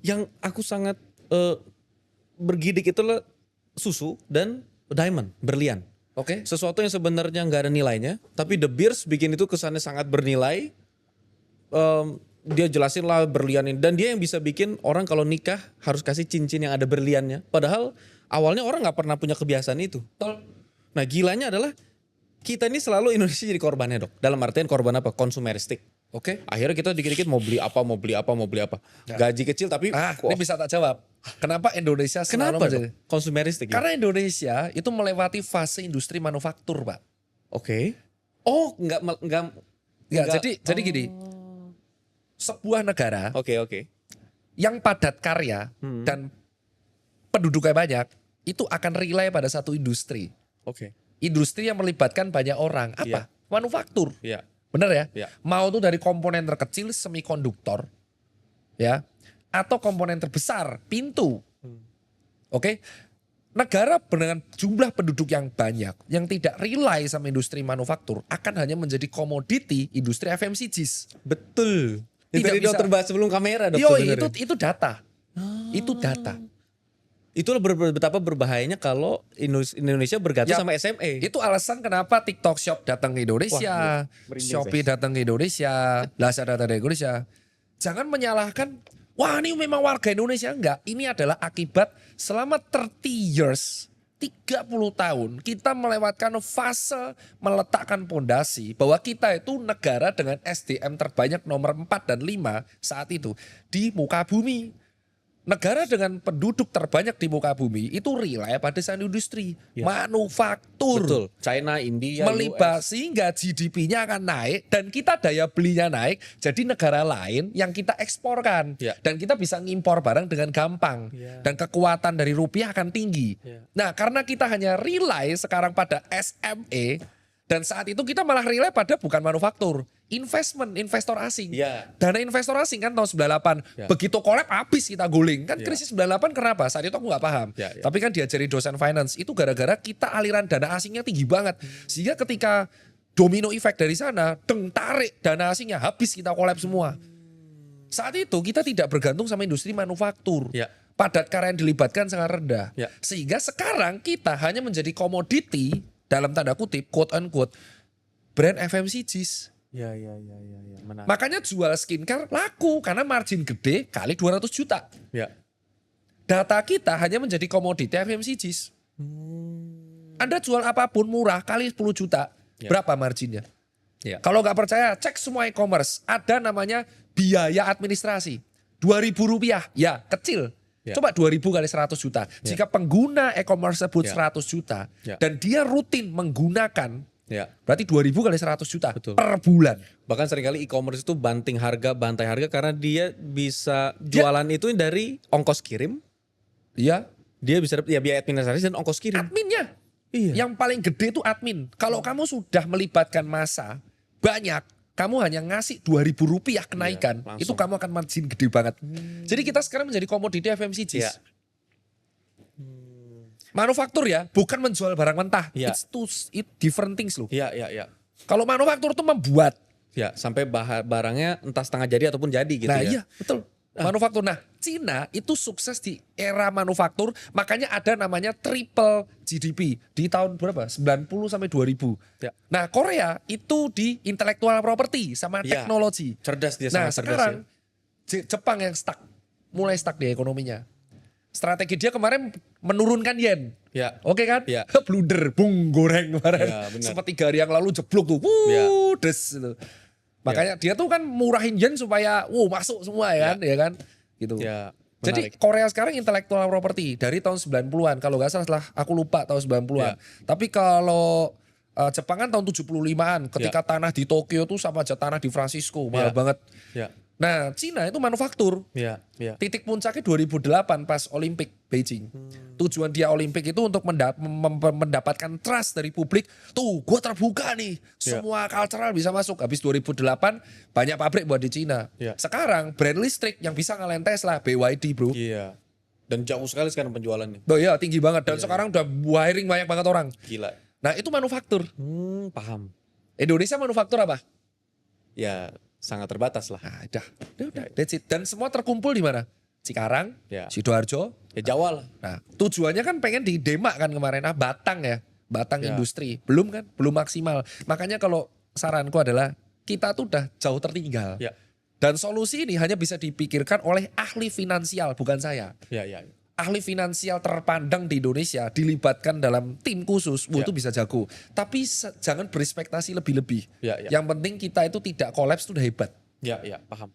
Yang aku sangat bergidik itulah susu dan diamond, berlian. Oke. Sesuatu yang sebenarnya nggak ada nilainya, tapi De Beers bikin itu kesannya sangat bernilai. Dia jelasin lah berlian ini, dan dia yang bisa bikin orang kalau nikah harus kasih cincin yang ada berliannya. Padahal awalnya orang nggak pernah punya kebiasaan itu. Betul. Nah gilanya adalah kita ini selalu Indonesia jadi korbannya dok. Dalam artian korban apa? Konsumeristik. Oke. Akhirnya kita dikit-dikit mau beli apa, mau beli apa, mau beli apa. Gaji kecil tapi Ini bisa tak jawab. Kenapa Indonesia selalu kenapa menjadi- dok? Konsumeristik. Karena Indonesia itu melewati fase industri manufaktur, Pak. Oke. Oh nggak. Jadi gini. Sebuah negara Oke. yang padat karya dan penduduknya banyak itu akan rely pada satu industri. Oke. Industri yang melibatkan banyak orang. Apa? Manufaktur. Iya. Bener ya? Iya. Mau tuh dari komponen terkecil semikonduktor, ya, atau komponen terbesar pintu. Oke, negara dengan jumlah penduduk yang banyak, yang tidak rely sama industri manufaktur, akan hanya menjadi komoditi industri FMCGs. Betul. Itu Tidak tadi bisa. dokter bahas sebelum kamera dok. Yoi, sebenarnya. itu data, itu data. Itulah betapa berbahayanya kalau Indonesia bergantung Ya, sama SME. Itu alasan kenapa TikTok Shop datang ke Indonesia, Wah, merinding Shopee saya. datang ke Indonesia, Lazada datang ke Indonesia. Jangan menyalahkan, wah ini memang warga Indonesia. Enggak, ini adalah akibat selama 30 years, 30 tahun kita melewatkan fase meletakkan pondasi bahwa kita itu negara dengan SDM terbanyak nomor 4 dan 5 saat itu di muka bumi. Negara dengan penduduk terbanyak di muka bumi itu rely pada satu industri, manufaktur. Betul. China, India, US. Melibat sehingga GDP-nya akan naik dan kita daya belinya naik, jadi negara lain yang kita eksporkan Ya. dan kita bisa ngimpor barang dengan gampang Ya. dan kekuatan dari rupiah akan tinggi. Ya. Nah, karena kita hanya rely sekarang pada SME dan saat itu kita malah rely pada bukan manufaktur, investor asing. Ya. Dana investor asing kan tahun 98. Ya. Begitu collab habis kita guling. Kan Ya. krisis 98 kenapa? Saat itu aku nggak paham. Ya, ya. Tapi kan diajari dosen finance. Itu gara-gara kita aliran dana asingnya tinggi banget. Sehingga ketika domino effect dari sana, tarik dana asingnya habis kita collab semua. Saat itu kita tidak bergantung sama industri manufaktur. Ya. Padat karya yang dilibatkan sangat rendah. Ya. Sehingga sekarang kita hanya menjadi komoditi dalam tanda kutip, quote unquote, brand FMCGs. Ya. Menarik. Makanya jual skincare laku karena margin gede kali 200 juta. Ya. Data kita hanya menjadi komoditi FMCGs. Anda jual apapun murah kali 10 juta. Ya. Berapa marginnya? Ya. Kalau nggak percaya, cek semua e-commerce. Ada namanya biaya administrasi. Rp2.000. Ya, kecil. Ya. Coba 2.000 kali 100 juta. Ya. Jika pengguna e-commerce sebut Ya. 100 juta. Ya. Dan dia rutin menggunakan, Ya. berarti 2.000 kali 100 juta Betul. per bulan. Bahkan seringkali e-commerce itu bantai harga karena dia bisa jualan itu dari ongkos kirim, Iya. dia bisa dapat ya biaya administrasi dan ongkos kirim. Adminnya. Iya. Yang paling gede itu admin. Kalau kamu sudah melibatkan massa banyak, kamu hanya ngasih Rp2.000 kenaikan, Iya, langsung. itu kamu akan margin gede banget. Jadi kita sekarang menjadi komoditi FMCGs. Iya. Manufaktur ya, bukan menjual barang mentah. Iya. It different things loh. Iya. Kalau manufaktur itu membuat. Ya, sampai barangnya entah setengah jadi ataupun jadi gitu Nah ya. iya, betul. Manufaktur. Nah, Cina itu sukses di era manufaktur, makanya ada namanya triple GDP di tahun berapa? 90 sampai 2000. Ya. Nah, Korea itu di intellectual property sama Ya. teknologi. Cerdas dia, Nah, sangat cerdas sekarang ya. Jepang yang mulai stuck di ekonominya. Strategi dia kemarin menurunkan yen. Ya. Oke kan? Ya. Blunder, bung goreng kemarin. Ya, benar. Sempat 3 hari yang lalu jeblok tuh. Ya. Des gitu. Makanya dia tuh kan murahin yen supaya masuk semua ya kan, ya kan? Gitu. Ya, Jadi menarik. Korea sekarang intellectual property dari tahun 90-an. Kalau nggak salah aku lupa tahun 90-an. Ya. Tapi kalau Jepang kan tahun 75-an ketika tanah di Tokyo tuh sama aja tanah di Francisco, mahal Ya. banget. Ya. Nah, Cina itu manufaktur. Ya. Titik puncaknya 2008 pas Olimpik Beijing. Tujuan dia Olimpik itu untuk mendapatkan trust dari publik. Tuh, gue terbuka nih. Ya. Semua cultural bisa masuk. Habis 2008 banyak pabrik buat di Cina. Ya. Sekarang brand listrik yang bisa ngalahin Tesla, BYD bro. Iya. Dan jauh sekali sekarang penjualannya. Oh iya tinggi banget. Dan sekarang udah wiring banyak banget orang. Gila. Nah itu manufaktur. Paham. Indonesia manufaktur apa? Ya, sangat terbatas lah. Nah, udah. That's it. Dan semua terkumpul di mana? Cikarang, Ya. Sidoarjo. Ya Jawa lah. Nah, tujuannya kan pengen di Demak kan kemarin, Batang ya. Batang Ya. industri. Belum kan? Belum maksimal. Makanya kalau saranku adalah kita tuh udah jauh tertinggal. Ya. Dan solusi ini hanya bisa dipikirkan oleh ahli finansial, bukan saya. Ya, ya. Ahli finansial terpandang di Indonesia dilibatkan dalam tim khusus, Ya. itu bisa jago. Tapi jangan berespektasi lebih-lebih. Ya, ya. Yang penting kita itu tidak kolaps itu udah hebat. Ya, ya, paham.